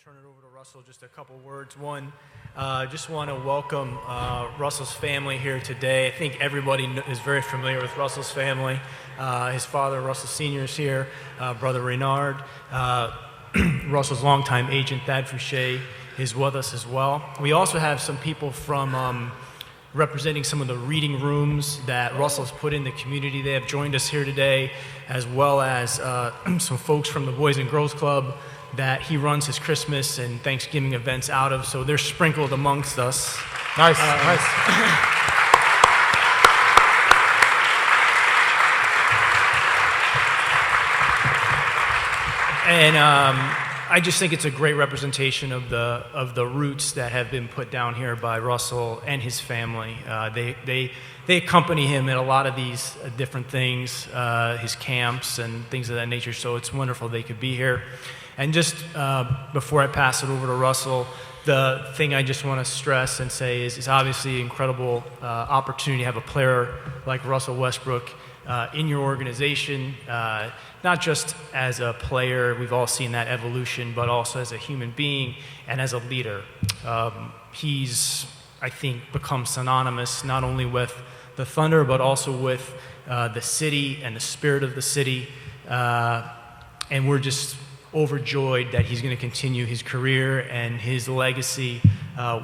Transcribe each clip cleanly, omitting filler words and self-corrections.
turn it over to Russell, just a couple words. One, just want to welcome Russell's family here today. I think everybody is very familiar with Russell's family. His father, Russell Sr., is here, brother Reynard. Russell's longtime agent, Thad Fouché, is with us as well. We also have some people from representing some of the reading rooms that Russell's put in the community. They have joined us here today, as well as some folks from the Boys and Girls Club that he runs his Christmas and Thanksgiving events out of, so they're sprinkled amongst us. Nice, nice. And I just think it's a great representation of the roots that have been put down here by Russell and his family. They accompany him in a lot of these different things, his camps and things of that nature, so it's wonderful they could be here. And just before I pass it over to Russell, the thing I just want to stress and say is it's obviously an incredible opportunity to have a player like Russell Westbrook in your organization, not just as a player, we've all seen that evolution, but also as a human being and as a leader. He's, I think, become synonymous not only with the Thunder, but also with the city and the spirit of the city. And we're just overjoyed that he's going to continue his career and his legacy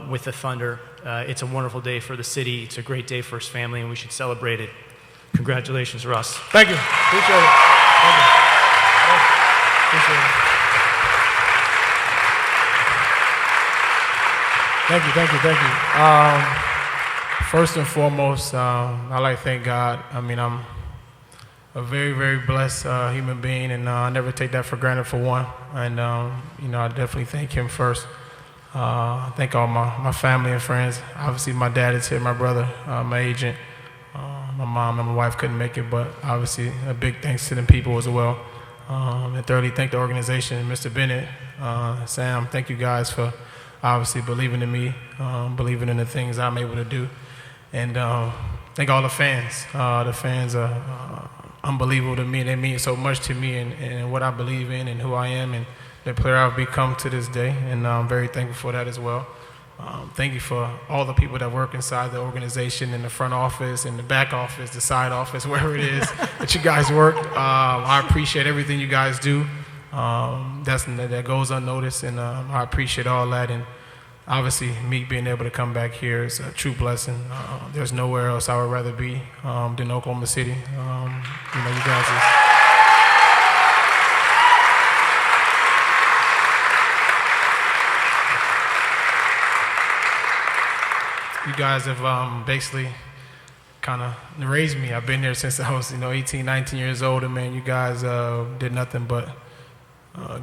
with the Thunder. It's a wonderful day for the city. It's a great day for his family, and we should celebrate it. Congratulations, Russ. Thank you. Appreciate it. Thank you. Appreciate it. Thank you. First and foremost, I'd like to thank God. I mean, I'm a very, very blessed human being, and I never take that for granted for one. And, I definitely thank him first. Thank all my family and friends. Obviously, my dad is here, my brother, my agent. My mom and my wife couldn't make it, but obviously a big thanks to them people as well. And thirdly, thank the organization, Mr. Bennett, Sam, thank you guys for obviously believing in me, believing in the things I'm able to do. And thank all the fans. The fans are unbelievable to me. They mean so much to me and what I believe in and who I am and the player I've become to this day. And I'm very thankful for that as well. Thank you for all the people that work inside the organization, in the front office, in the back office, the side office, wherever it is that you guys work. I appreciate everything you guys do. That goes unnoticed, and I appreciate all that. And obviously, me being able to come back here is a true blessing. There's nowhere else I would rather be than Oklahoma City. You guys You guys have basically kind of raised me. I've been here since I was 18, 19 years old, and man, you guys did nothing but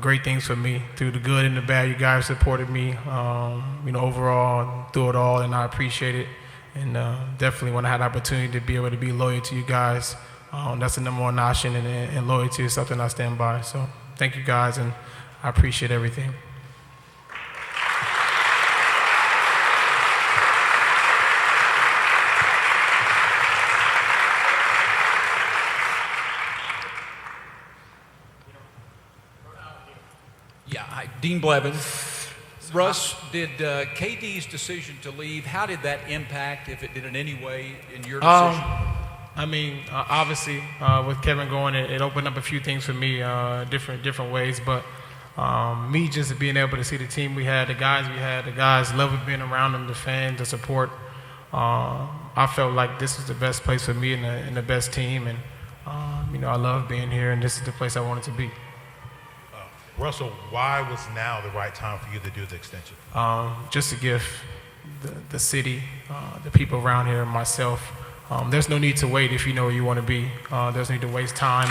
great things for me. Through the good and the bad, you guys supported me, overall, through it all, and I appreciate it. And definitely when I had the opportunity to be able to be loyal to you guys, that's the number one option, and loyalty is something I stand by. So thank you guys, and I appreciate everything. Dean Blevins. Russ, did KD's decision to leave, how did that impact, if it did in any way, in your decision? Obviously, with Kevin going, it opened up a few things for me, different ways, but me just being able to see the team we had, the guys loving being around them, the fans, the support, I felt like this is the best place for me and the best team, and I love being here, and this is the place I wanted to be. Russell, why was now the right time for you to do the extension? Just to give the city, the people around here, and myself, there's no need to wait if you know where you want to be. There's no need to waste time.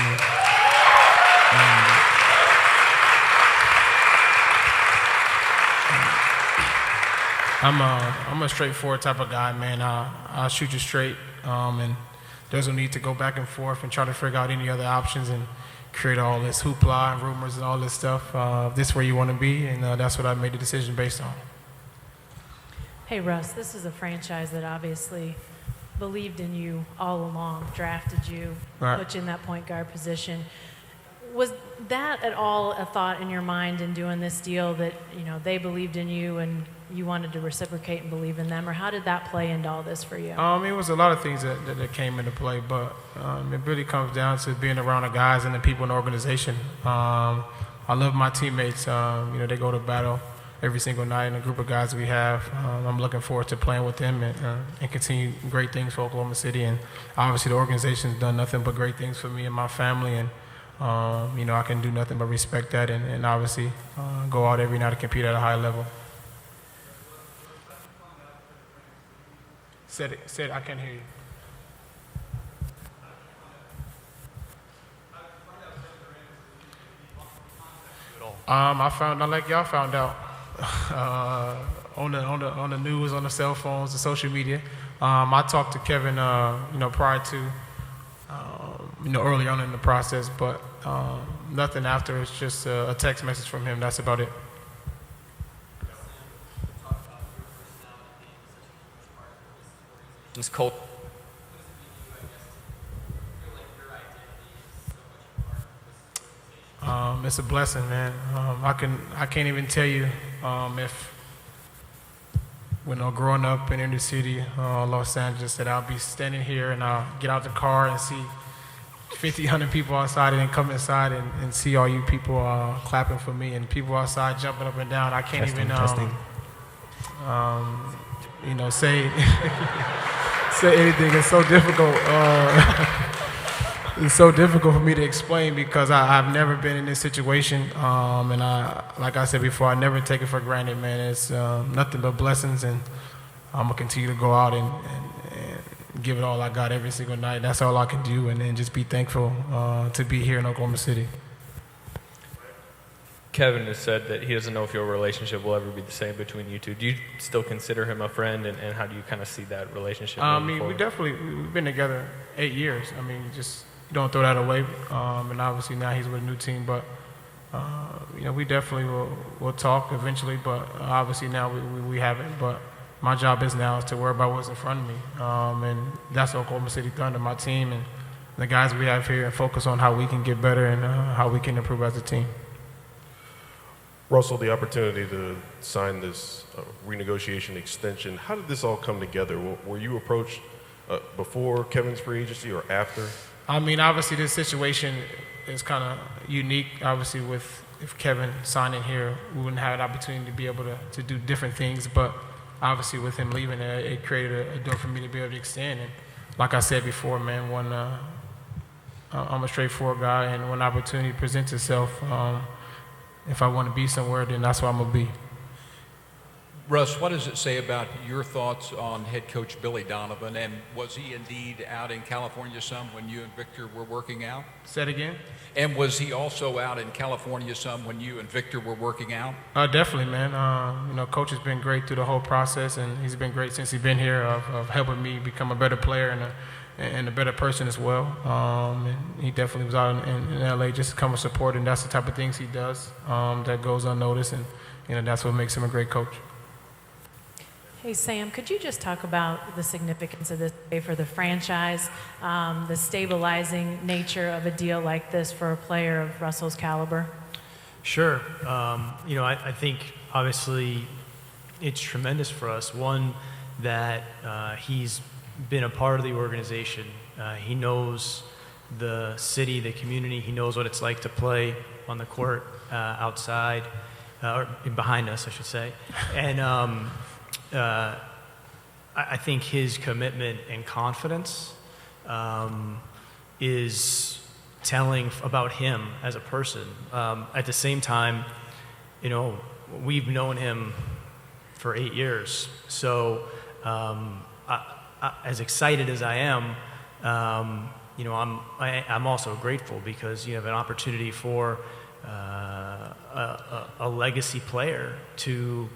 I'm a straightforward type of guy, man. I'll shoot you straight, and there's no need to go back and forth and try to figure out any other options and create all this hoopla and rumors and all this stuff. This is where you want to be, and that's what I made the decision based on. Hey, Russ, this is a franchise that obviously believed in you all along, drafted you, right, put you in that point guard position. Was that at all a thought in your mind in doing this deal that, they believed in you and you wanted to reciprocate and believe in them? Or how did that play into all this for you? It was a lot of things that came into play, but it really comes down to being around the guys and the people in the organization. I love my teammates. They go to battle every single night, and the group of guys we have. I'm looking forward to playing with them and continue great things for Oklahoma City. And obviously the organization's done nothing but great things for me and my family, and I can do nothing but respect that and obviously go out every night to compete at a high level. Said it, I can't hear you. I found out like y'all found out on the news, on the cell phones, the social media. I talked to Kevin, prior to, early on in the process, but nothing after. It's just a text message from him. That's about it. It's cold. It's a blessing, man. I can't even tell you if, growing up in inner city, Los Angeles, that I'll be standing here and I'll get out the car and see 50, 100 people outside, and then come inside and see all you people clapping for me and people outside jumping up and down. I can't Testing. say say anything. It's so difficult. It's so difficult for me to explain because I've never been in this situation, and like I said before, I never take it for granted, man. It's nothing but blessings, and I'm gonna continue to go out and give it all I got every single night. That's all I can do, and then just be thankful to be here in Oklahoma City. Kevin has said that he doesn't know if your relationship will ever be the same between you two. Do you still consider him a friend, and how do you kind of see that relationship? We've been together 8 years. Just don't throw that away. And obviously now he's with a new team, but we definitely will talk eventually. But obviously now we haven't. But my job is now to worry about what's in front of me, and that's Oklahoma City Thunder, my team, and the guys we have here, and focus on how we can get better and how we can improve as a team. Russell, the opportunity to sign this renegotiation extension, how did this all come together? Were you approached before Kevin's free agency or after? Obviously this situation is kind of unique. Obviously if Kevin signing here, we wouldn't have an opportunity to be able to do different things, but obviously with him leaving, it created a door for me to be able to extend. And like I said before, man, I'm a straightforward guy, and when opportunity presents itself, if I want to be somewhere, then that's where I'm going to be. Russ, what does it say about your thoughts on head coach Billy Donovan? And was he indeed out in California some when you and Victor were working out? Say it again? And was he also out in California some when you and Victor were working out? Definitely, man. Coach has been great through the whole process, and he's been great since he's been here of helping me become a better player and a better person as well. And he definitely was out in LA just to come and support, and that's the type of things he does that goes unnoticed, and that's what makes him a great coach. Hey, Sam, could you just talk about the significance of this day for the franchise, the stabilizing nature of a deal like this for a player of Russell's caliber? Sure. I think obviously it's tremendous for us. One, that he's been a part of the organization. He knows the city, the community. He knows what it's like to play on the court outside, or behind us, I should say. And I think his commitment and confidence is telling about him as a person. At the same time, we've known him for 8 years. So as excited as I am, I'm also grateful because you have an opportunity for a legacy player to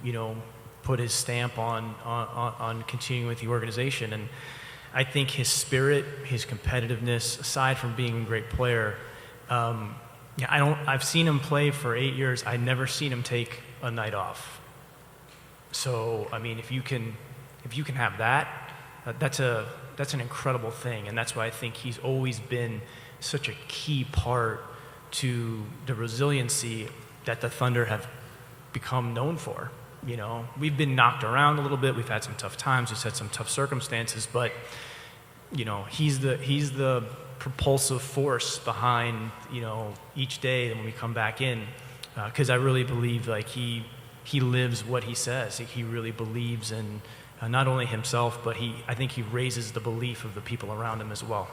put his stamp on continuing with the organization. And I think his spirit, his competitiveness, aside from being a great player, I've seen him play for 8 years. I've never seen him take a night off. So if you can have that, that's an incredible thing, and that's why I think he's always been such a key part to the resiliency that the Thunder have become known for. You know, we've been knocked around a little bit. We've had some tough times. We've had some tough circumstances, but you know, he's the propulsive force behind, you know, each day when we come back in, because I really believe like he lives what he says. He really believes in not only himself, but I think he raises the belief of the people around him as well.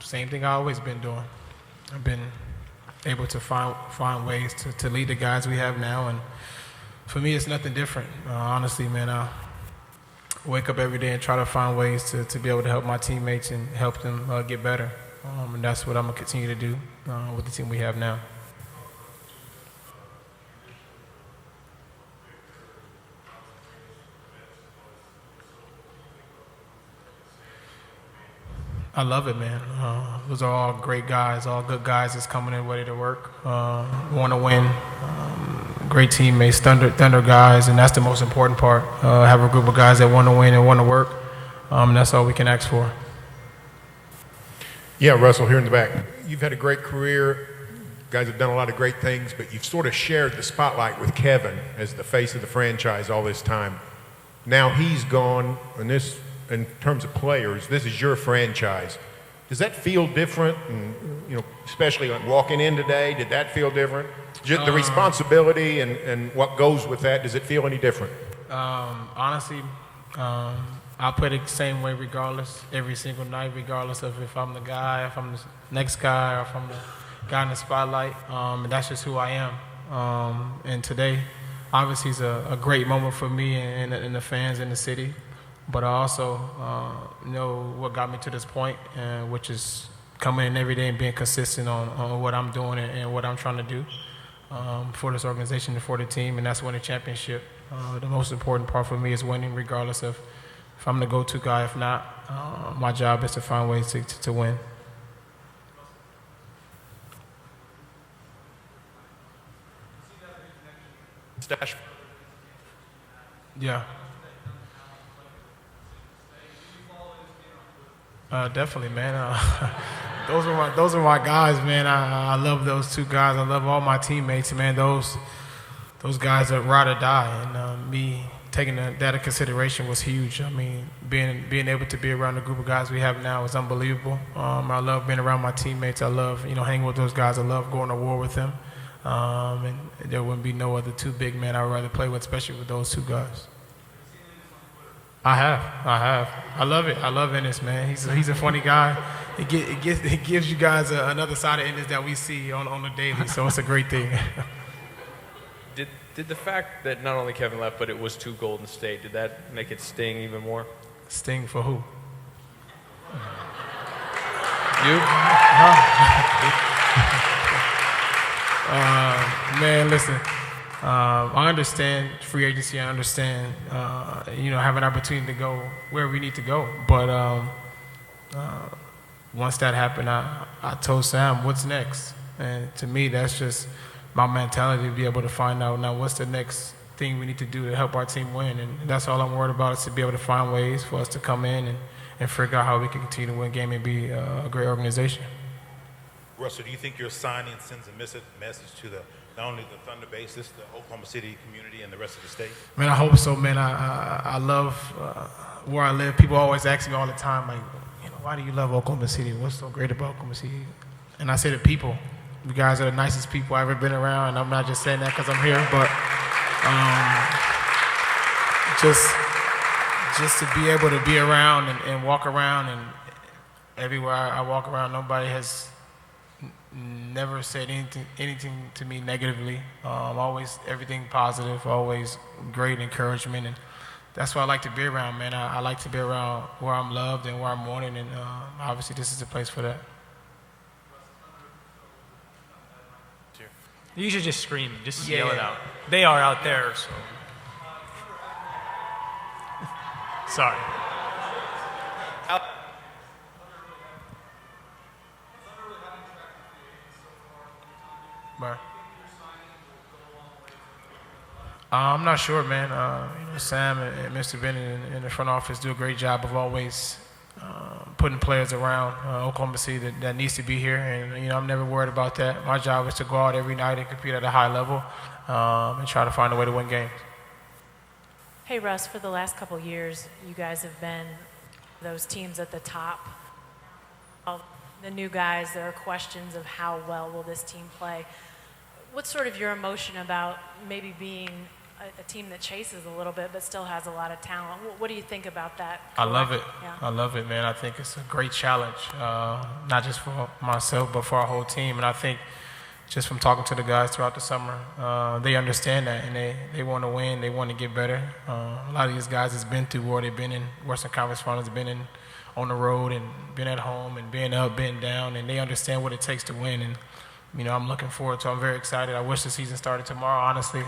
Same thing I've always been doing. I've been able to find ways to lead the guys we have now, and for me, it's nothing different. Honestly, man, I wake up every day and try to find ways to be able to help my teammates and help them get better, and that's what I'm gonna continue to do with the team we have now. I love it, man. Those are all great guys, all good guys that's coming in ready to work, want to win. Great teammates, Thunder guys, and that's the most important part. Have a group of guys that want to win and want to work. And that's all we can ask for. Yeah, Russell, here in the back. You've had a great career. You guys have done a lot of great things, but you've sort of shared the spotlight with Kevin as the face of the franchise all this time. Now he's gone, and this, in terms of players, this is your franchise. Does that feel different? And, you know, especially like walking in today, did that feel different? Just the responsibility and what goes with that, does it feel any different? Honestly, I'll play the same way regardless, every single night, regardless of if I'm the guy, if I'm the next guy, or if I'm the guy in the spotlight. And that's just who I am. And today, obviously, is a great moment for me and the fans in the city. But I also know what got me to this point, which is coming in every day and being consistent on what I'm doing and what I'm trying to do for this organization and for the team, and that's winning a championship. The most important part for me is winning, regardless of if I'm the go-to guy. If not, my job is to find ways to win. Stash. Yeah. Definitely, man. Those are my guys, man. I love those two guys. I love all my teammates, man. Those guys are ride or die, and me taking that into consideration was huge. I mean, being able to be around the group of guys we have now is unbelievable. I love being around my teammates. I love hanging with those guys. I love going to war with them. And there wouldn't be no other two big men I would rather play with, especially with those two guys. I have. I love it. I love Ennis, man. He's a funny guy. It gives you guys another side of Ennis that we see on the daily, so it's a great thing. Did the fact that not only Kevin left, but it was to Golden State, did that make it sting even more? Sting for who? You? Man, listen. I understand free agency. I understand, have an opportunity to go where we need to go. But once that happened, I told Sam, what's next? And to me, that's just my mentality to be able to find out now what's the next thing we need to do to help our team win. And that's all I'm worried about, is to be able to find ways for us to come in and figure out how we can continue to win game and be a great organization. Russell, do you think your signing sends a message to not only the Thunder base, the Oklahoma City community and the rest of the state? Man, I hope so, man. I love where I live. People always ask me all the time, like, why do you love Oklahoma City? What's so great about Oklahoma City? And I say the people. You guys are the nicest people I've ever been around, and I'm not just saying that because I'm here, but just to be able to be around and walk around, and everywhere I walk around, nobody has never said anything to me negatively. Always everything positive, always great encouragement, and that's why I like to be around, man. I like to be around where I'm loved and where I'm wanted, and obviously this is a place for that. You should just scream, just yell it out. They are out there, so. Sorry. Right. I'm not sure, man. Sam and Mr. Bennett in the front office do a great job of always putting players around Oklahoma City that needs to be here, and I'm never worried about that. My job is to go out every night and compete at a high level and try to find a way to win games. Hey, Russ, for the last couple of years, you guys have been those teams at the top. All the new guys, there are questions of how well will this team play. What's sort of your emotion about maybe being a team that chases a little bit but still has a lot of talent? What do you think about that? I love it. Yeah. I love it, man. I think it's a great challenge, not just for myself, but for our whole team. And I think just from talking to the guys throughout the summer, they understand that, and they want to win. They want to get better. A lot of these guys has been through war. They've been in Western Conference Finals, been on the road, and been at home, and been up, been down, and they understand what it takes to win. And I'm looking forward to it. I'm very excited. I wish the season started tomorrow, honestly,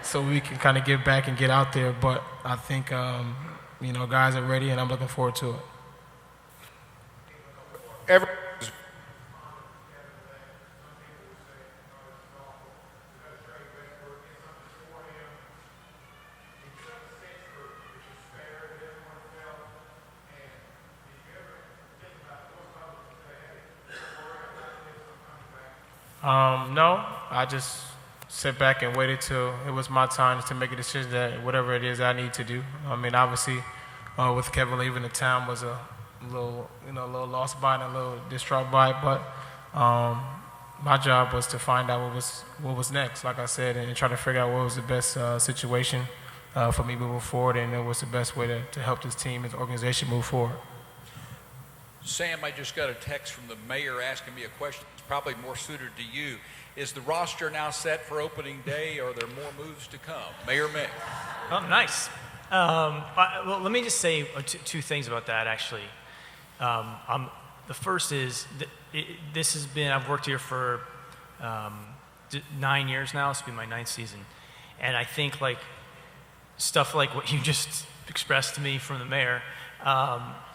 so we can kind of get back and get out there. But I think, guys are ready, and I'm looking forward to it. No, I just sat back and waited till it was my time to make a decision that whatever it is I need to do. I mean, obviously, with Kevin leaving the town was a little lost by it, a little distraught by it, but my job was to find out what was next, like I said, and try to figure out what was the best situation for me moving forward, and it was the best way to help this team and the organization move forward. Sam, I just got a text from the mayor asking me a question that's probably more suited to you. Is the roster now set for opening day, or are there more moves to come? Mayor Mick. Oh, nice. Well, let me just say two things about that, actually. The first is, this has been, I've worked here for 9 years now. This will be my 9th season. And I think stuff like what you just expressed to me from the mayor,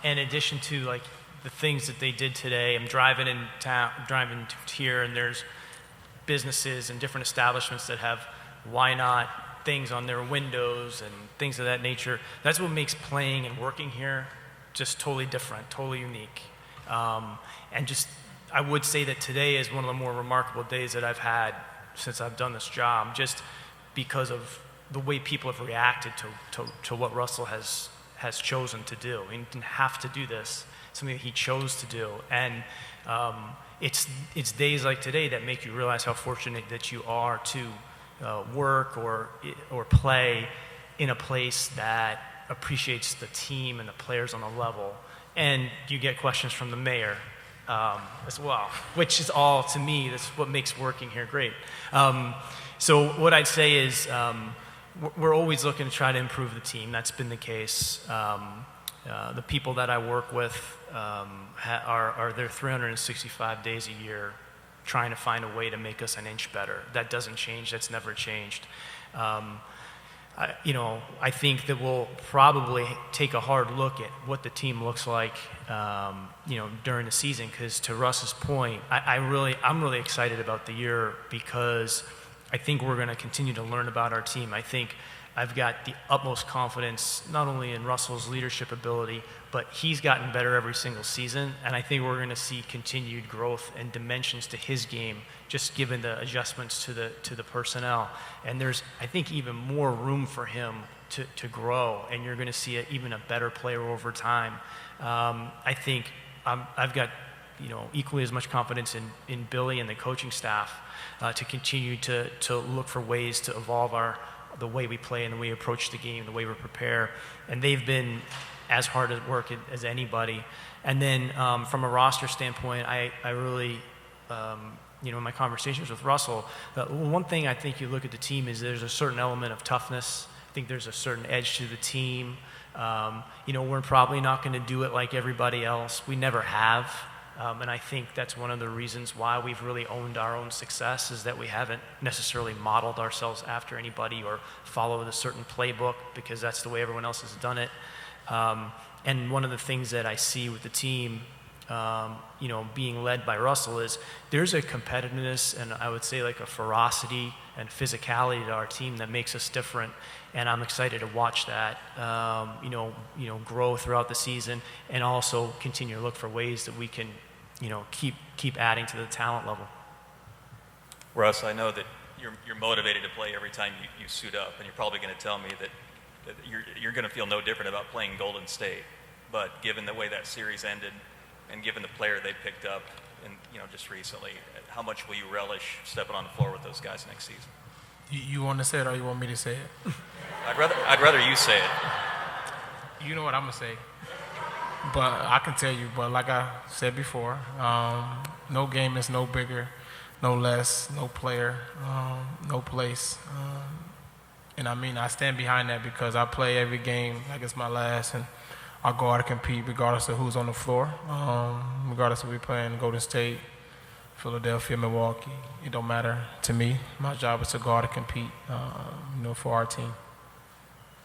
in addition to the things that they did today. I'm driving in town, driving here, and there's businesses and different establishments that have why not things on their windows and things of that nature. That's what makes playing and working here just totally different, totally unique. And just, I would say that today is one of the more remarkable days that I've had since I've done this job, just because of the way people have reacted to what Russell has chosen to do. He didn't have to do this. Something that he chose to do, and it's days like today that make you realize how fortunate that you are to work or play in a place that appreciates the team and the players on the level. And you get questions from the mayor as well, which is all, to me, that's what makes working here great. So what I'd say is we're always looking to try to improve the team. That's been the case. The people that I work with are there 365 days a year trying to find a way to make us an inch better. That doesn't change. That's never changed. I think that we'll probably take a hard look at what the team looks like, during the season. Because to Russ's point, I'm really excited about the year because I think we're going to continue to learn about our team. I think I've got the utmost confidence not only in Russell's leadership ability, but he's gotten better every single season, and I think we're going to see continued growth and dimensions to his game, just given the adjustments to the personnel. And there's, I think, even more room for him to grow, and you're going to see even a better player over time. I think I've got equally as much confidence in Billy and the coaching staff to continue to look for ways to evolve the way we play and the way we approach the game, the way we prepare. And they've been as hard at work as anybody. And then from a roster standpoint, I really, in my conversations with Russell, one thing I think you look at the team is there's a certain element of toughness. I think there's a certain edge to the team. We're probably not going to do it like everybody else. We never have. And I think that's one of the reasons why we've really owned our own success, is that we haven't necessarily modeled ourselves after anybody or followed a certain playbook, because that's the way everyone else has done it. And one of the things that I see with the team being led by Russell is there's a competitiveness and I would say like a ferocity and physicality to our team that makes us different. And I'm excited to watch that, grow throughout the season and also continue to look for ways that we can, keep adding to the talent level. Russ, I know that you're motivated to play every time you suit up, and you're probably going to tell me that you're going to feel no different about playing Golden State. But given the way that series ended, and given the player they picked up, and just recently, how much will you relish stepping on the floor with those guys next season? You want to say it or you want me to say it? I'd rather you say it. You know what I'm gonna say, but I can tell you. But like I said before, no game is no bigger, no less, no player, no place. And I stand behind that because I play every game like it's my last, and I go out to compete regardless of who's on the floor, regardless if we're playing Golden State, Philadelphia, Milwaukee. It don't matter to me. My job is to go out and compete, for our team.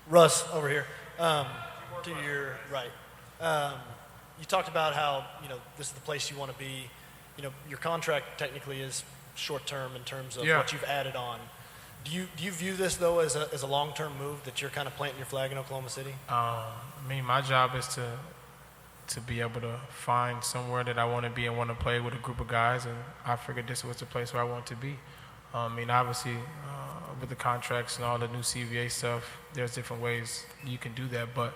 Russ, over here, to your right. You talked about how this is the place you want to be. Your contract technically is short term in terms of what you've added on. Do you view this though as a long-term move that you're kind of planting your flag in Oklahoma City? My job is to be able to find somewhere that I want to be and want to play with a group of guys, and I figured this was the place where I want to be. Obviously, with the contracts and all the new CBA stuff, there's different ways you can do that, but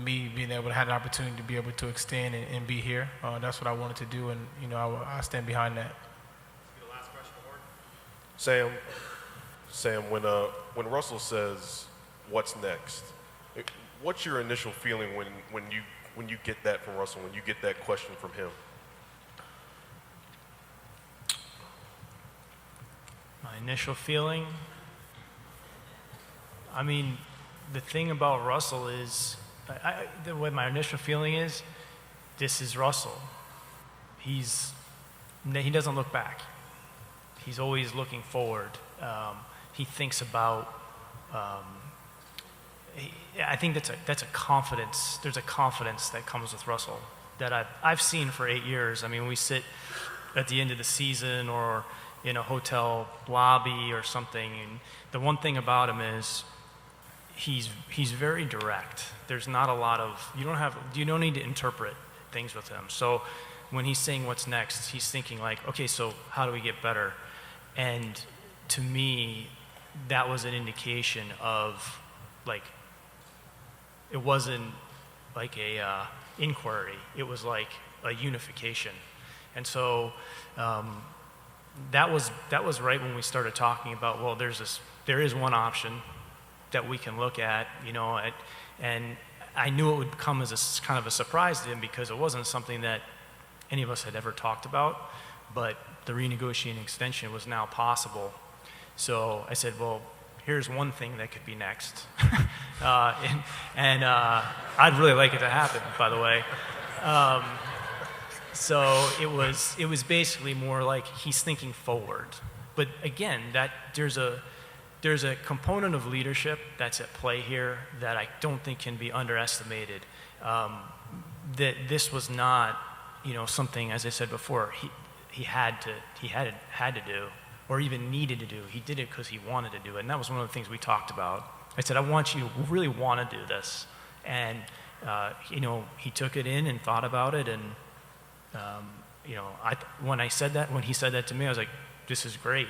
me being able to have the opportunity to be able to extend and be here, that's what I wanted to do, and I stand behind that. Sam, when Russell says, "What's next?" What's your initial feeling when you get that from Russell, when you get that question from him? My initial feeling, the thing about Russell is, the way my initial feeling is, this is Russell. He doesn't look back. He's always looking forward. He thinks about. I think that's a confidence. There's a confidence that comes with Russell that I've seen for 8 years. We sit at the end of the season or in a hotel lobby or something, and the one thing about him is he's very direct. There's not a lot of you don't need to interpret things with him. So when he's saying what's next, he's thinking like, okay, so how do we get better? And to me, that was an indication of like, it wasn't like a inquiry. It was like a unification. And so that was right when we started talking about, well, there is one option that we can look at, and I knew it would come as a kind of a surprise to him because it wasn't something that any of us had ever talked about, but the renegotiating extension was now possible. So I said, well, here's one thing that could be next. and I'd really like it to happen, by the way. So it was basically more like he's thinking forward. But again, that there's a component of leadership that's at play here that I don't think can be underestimated. That this was not, something, as I said before, he had to do, or even needed to do. He did it because he wanted to do it, and that was one of the things we talked about. I said, I want you to really want to do this, and he took it in and thought about it, and when he said that to me, I was like, this is great,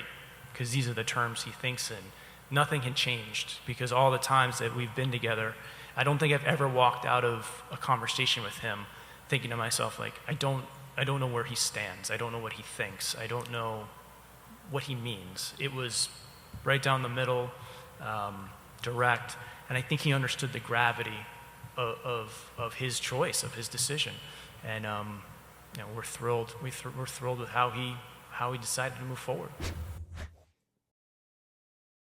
because these are the terms he thinks in. Nothing had changed, because all the times that we've been together, I don't think I've ever walked out of a conversation with him thinking to myself, like, I don't know where he stands. I don't know what he thinks. I don't know what he means. It was right down the middle, direct, and I think he understood the gravity of his choice, of his decision, and we're thrilled. We're thrilled with how he decided to move forward.